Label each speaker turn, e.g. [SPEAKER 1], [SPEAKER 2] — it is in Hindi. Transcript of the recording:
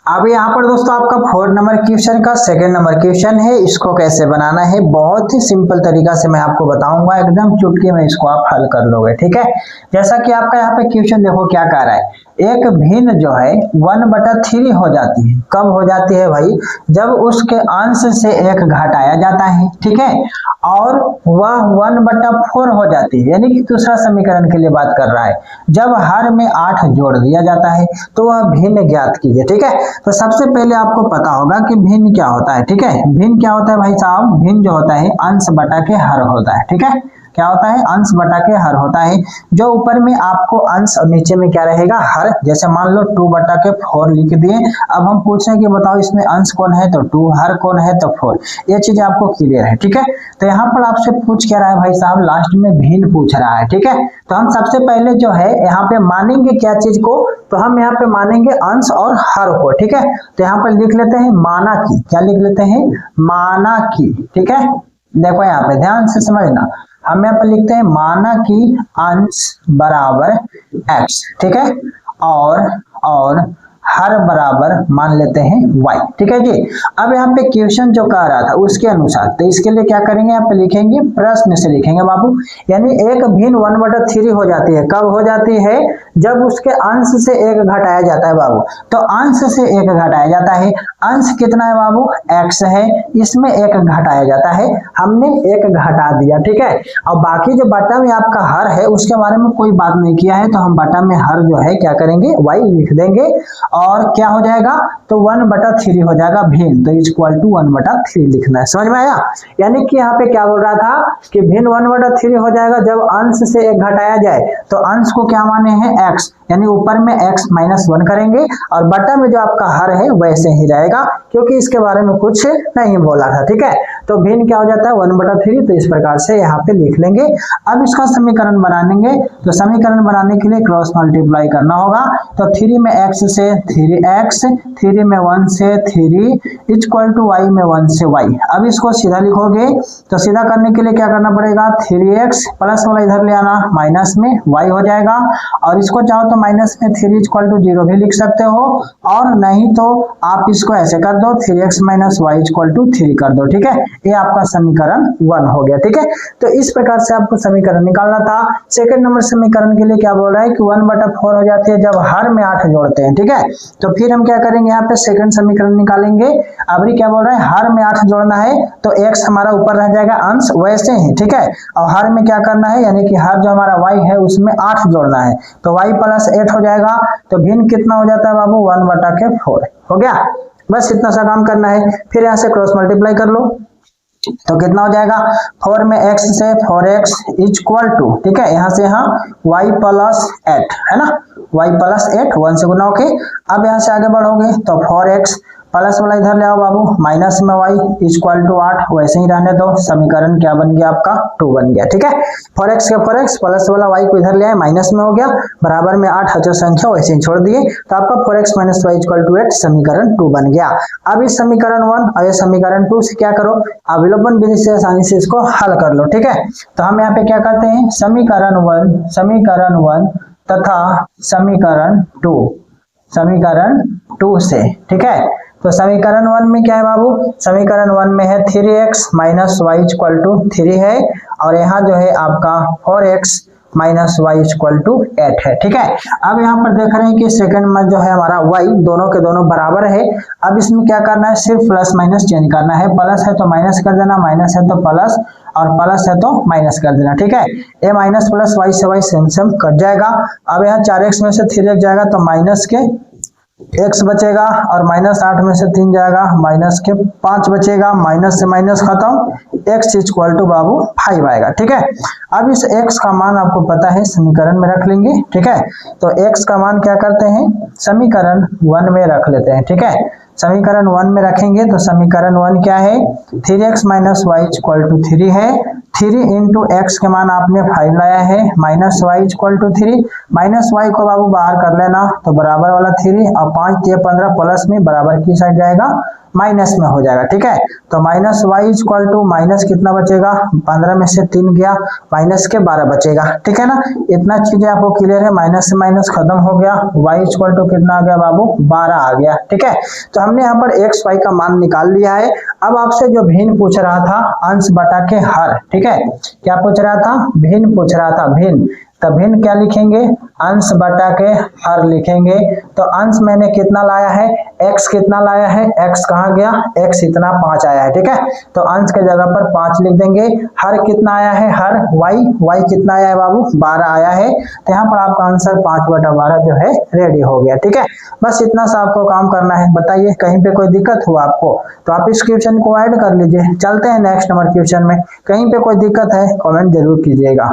[SPEAKER 1] अब यहाँ पर दोस्तों आपका 4 नंबर क्वेश्चन का 2nd नंबर क्वेश्चन है। इसको कैसे बनाना है बहुत ही सिंपल तरीका से मैं आपको बताऊंगा, एकदम चुटकी में इसको आप हल कर लोगे। ठीक है, जैसा कि आपका यहाँ पे क्वेश्चन देखो क्या कह रहा है, एक भिन्न जो है 1/3 हो जाती है। कब हो जाती है भाई? जब उसके अंश से एक घटाया जाता है। ठीक है, और वह 1/4 हो जाती है, यानी कि दूसरा समीकरण के लिए बात कर रहा है। जब हर में 8 जोड़ दिया जाता है तो वह भिन्न ज्ञात कीजिए। ठीक है, तो सबसे पहले आपको पता होगा कि भिन्न क्या होता है। ठीक है, भिन्न क्या होता है भाई साहब? भिन्न जो होता है अंश बटा के हर होता है। ठीक है, क्या होता है? अंश बटा के हर होता है। जो ऊपर में आपको अंश और नीचे में क्या रहेगा? हर। जैसे मान लो 2/4 लिख दिए। अब हम पूछ रहे हैं कि बताओ इसमें अंश कौन है तो 2, हर कौन है तो 4। ये चीज आपको क्लियर है। ठीक है, तो यहाँ पर आपसे पूछ क्या रहा है भाई साहब? लास्ट में भिन्न पूछ रहा है। ठीक है, तो हम सबसे पहले जो है यहाँ पे मानेंगे क्या चीज को? तो हम यहाँ पे मानेंगे अंश और हर को। ठीक है, तो यहाँ पर लिख लेते हैं माना की। क्या लिख लेते हैं? माना की। ठीक है, देखो यहाँ पे ध्यान से समझना, हम यहाँ पर लिखते हैं माना कि अंश बराबर x। ठीक है, और हर बराबर मान लेते हैं y। ठीक है जी। अब यहाँ पे क्वेश्चन जो कह रहा था उसके अनुसार, तो इसके लिए क्या करेंगे? यहाँ पे लिखेंगे, प्रश्न से लिखेंगे बाबू। यानी एक भिन्न 1/3 हो जाती है। कब हो जाती है? जब उसके अंश से एक घटाया जाता है बाबू। तो अंश से एक घटाया जाता है। अंश कितना है बाबू? x है, इसमें एक घटाया जाता है, हमने एक घटा दिया। ठीक है, और बाकी जो बटा में आपका हर है उसके बारे में कोई बात नहीं किया है, तो हम बटा में हर जो है क्या करेंगे? y लिख देंगे। और क्या हो जाएगा? तो 1/3 हो जाएगा भिन्न, तो = 1/3 लिखना है। समझ में आया? यानी कि यहाँ पे क्या बोल रहा था कि भिन्न 1/3 हो जाएगा जब अंश से एक घटाया जाए। तो अंश को क्या माने हैं? x, यानी ऊपर में x - 1 करेंगे, और बटा में जो आपका हर है वैसे ही रहेगा, क्योंकि इसके बारे में कुछ नहीं बोला था। ठीक है, तो भिन्न क्या हो जाता है? 1/3। तो इस प्रकार से यहाँ पे लिख लेंगे। अब इसका समीकरण बनाएंगे, तो समीकरण बनाने के लिए क्रॉस मल्टीप्लाई करना होगा। तो 3 में x से 3x, 3 में 1 से 3 = y में 1 से y। अब इसको सीधा लिखोगे तो सीधा करने के लिए क्या करना पड़ेगा? 3x प्लस वाला इधर ले आना, माइनस में y हो जाएगा। और इसको चाहो तो माइनस में 3 = 0 भी लिख सकते हो, और नहीं तो आप इसको ऐसे कर दो, 3x - y = 3 कर दो। ठीक है, ये आपका समीकरण 1 हो गया। ठीक है, तो इस प्रकार से आपको समीकरण निकालना था। 2nd नंबर समीकरण के लिए क्या बोल रहा है कि 1/4 हो जाती है जब हर में 8 जोड़ते हैं। ठीक है, तो फिर हम क्या करेंगे? यहाँ पे 2nd समीकरण निकालेंगे। अभी क्या बोल रहा है? हर में 8 जोड़ना है, तो x हमारा ऊपर रह जाएगा अंश वैसे ही। ठीक है, और हर में क्या करना है? यानी कि हर जो हमारा y है उसमें 8 जोड़ना है, तो y + 8 हो जाएगा। तो भिन्न कितना हो जाता है बाबू? 1/4 हो गया। बस इतना सा काम करना है। फिर यहाँ से क्रॉस मल्टीप्लाई कर लो, तो कितना हो जाएगा? 4 में x से 4x = ठीक है, यहाँ से यहाँ y + 8 है ना, y + 8 1 से गुना होके। अब यहाँ से आगे बढ़ोगे तो 4x प्लस वाला इधर ले आओ बाबू, माइनस में y = 8, वैसे ही रहने दो। समीकरण क्या बन गया आपका? 2 बन गया। ठीक है, 4x के 4x प्लस वाला y को इधर ले आए, माइनस में हो गया, बराबर में 8 अचर संख्या वैसे ही छोड़ दिए, तो आपका 4x - y = 8 समीकरण 2 बन गया। अब इस समीकरण 1 और समीकरण 2 से क्या करो? अवलोकन विधि से आसानी से इसको हल कर लो। ठीक है, तो हम यहाँ पे क्या करते हैं? समीकरण 1 तथा समीकरण 2 से। ठीक है, तो समीकरण 1 में क्या है बाबू? समीकरण 1 में है 3x - y = 3 है, और यहाँ जो है आपका 4x - y = 8 है। ठीक है, अब यहाँ पर देख रहे हैं कि सेकंड में जो है हमारा y दोनों के दोनों बराबर है। अब इसमें क्या करना है? सिर्फ प्लस माइनस चेंज करना है। प्लस है तो माइनस कर देना, माइनस है तो प्लस, और प्लस है तो माइनस कर देना। ठीक है, a माइनस प्लस y से y सेम कट जाएगा। अब यहाँ 4x में से 3x जाएगा तो माइनस के x बचेगा, और -8 में से 3 जाएगा, माइनस के 5 बचेगा, माइनस से माइनस खत्म, x = बाबू 5 आएगा। ठीक है, अब इस x का मान आपको पता है समीकरण में रख लेंगे। ठीक है, तो x का मान क्या करते हैं? समीकरण 1 में रख लेते हैं। ठीक है, समीकरण 1 में रखेंगे तो समीकरण 1 क्या है? 3x - y = 3 है। 3 × x के मान आपने 5 लाया है, माइनस y = 3, माइनस y को बाबू बाहर कर लेना, तो बराबर वाला 3, और 5 × 15 प्लस में बराबर की साइड जाएगा माइनस में हो जाएगा, ठीक है। तो minus Y equal to minus कितना बचेगा, 15 में से 3 गया, माइनस के 12 बचेगा, ठीक है ना। इतना चीजें आपको क्लियर है, माइनस से माइनस खत्म हो गया, वाई इक्वल टू कितना आ गया बाबू, 12 आ गया, ठीक है। तो हमने यहाँ पर एक्स वाई का मान निकाल लिया है। अब आपसे जो भिन्न पूछ रहा था अंश बटा के हर, ठीक है, क्या पूछ रहा था, भिन्न पूछ रहा था, भिन्न। तो भिन्न क्या लिखेंगे, अंश बटा के हर लिखेंगे। तो अंश मैंने कितना लाया है, x कितना लाया है, x कहाँ गया, x इतना 5 आया है, ठीक है। तो अंश के जगह पर 5 लिख देंगे। हर कितना आया है, हर y कितना आया है बाबू, 12 आया है। तो यहाँ पर आपका आंसर 5/12 जो है रेडी हो गया, ठीक है। बस इतना सा आपको काम करना है। बताइए कहीं पे कोई दिक्कत हुआ आपको तो आप इस क्वेश्चन को ऐड कर लीजिए। चलते हैं नेक्स्ट नंबर क्वेश्चन में। कहीं पे कोई दिक्कत है कमेंट जरूर कीजिएगा।